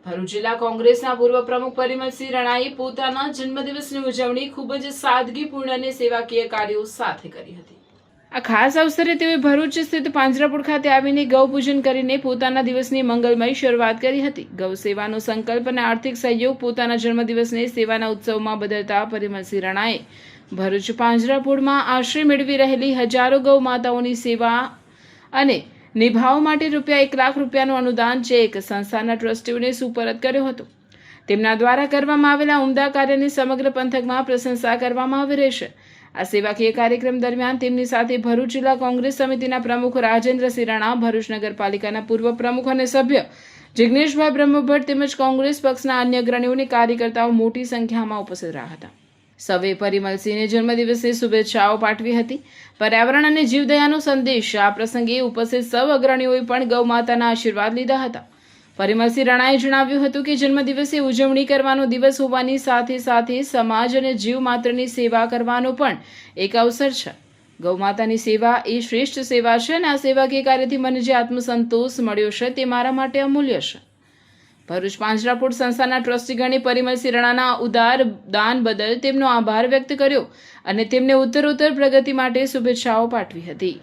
ભરૂચ જિલ્લા કોંગ્રેસના પૂર્વ પ્રમુખ પરિમલસિંહ રણાએ પોતાના જન્મદિવસની ઉજવણી ખૂબ જ સાદગીપૂર્ણ અને સેવાકીય કાર્યો સાથે કરી હતી। આ ખાસ અવસરે તેઓએ ભરૂચ સ્થિત પાંજરાપોળ ખાતે આવીને ગૌ પૂજન કરીને પોતાના દિવસની મંગલમય શરૂઆત કરી હતી। ગૌ સેવાનો સંકલ્પ અને આર્થિક સહયોગ પોતાના જન્મદિવસને સેવાના ઉત્સવમાં બદલતા પરિમલસિંહ રણાએ ભરૂચ પાંજરાપોળમાં આશ્રય મેળવી રહેલી હજારો ગૌ માતાઓની સેવા અને નિભાવ માટે ₹1 લાખ નું અનુદાન ચેક સંસ્થાના ટ્રસ્ટીઓને સુપરત કર્યો હતો। તેમના દ્વારા કરવામાં આવેલા ઉમદા કાર્યની સમગ્ર પંથકમાં પ્રશંસા કરવામાં આવી રહી છે। આ સેવાકીય કાર્યક્રમ દરમિયાન તેમની સાથે ભરૂચ જિલ્લા કોંગ્રેસ સમિતિના પ્રમુખ રાજેન્દ્રસિંહ રણા, ભરૂચ નગરપાલિકાના પૂર્વ પ્રમુખ અને સભ્ય જિગ્નેશભાઈ બ્રહ્મભટ્ટ તેમજ કોંગ્રેસ પક્ષના અન્ય અગ્રણીઓ અને કાર્યકર્તાઓ મોટી સંખ્યામાં ઉપસ્થિત રહ્યા હતા। સૌએ પરિમલસિંહને જન્મદિવસની શુભેચ્છાઓ પાઠવી હતી। પર્યાવરણ અને જીવદયાનો સંદેશ આ પ્રસંગે ઉપસ્થિત સૌ અગ્રણીઓએ પણ ગૌ માતાના આશીર્વાદ લીધા હતા। પરિમલસિંહ રણાએ જણાવ્યું હતું કે જન્મદિવસે ઉજવણી કરવાનો દિવસ હોવાની સાથે સાથે સમાજ અને જીવ માત્રની સેવા કરવાનો પણ એક અવસર છે। ગૌ માતાની સેવા એ શ્રેષ્ઠ સેવા છે અને આ સેવાકીય કાર્યથી મને જે આત્મસંતોષ મળ્યો છે તે મારા માટે અમૂલ્ય છે। ભરૂચ પાંજરાપોળ સંસ્થાના ટ્રસ્ટીગણે પરિમલસિંહ રણાના ઉદાર દાન બદલ તેમનો આભાર વ્યક્ત કર્યો અને તેમને ઉત્તરોત્તર પ્રગતિ માટે શુભેચ્છાઓ પાઠવી હતી।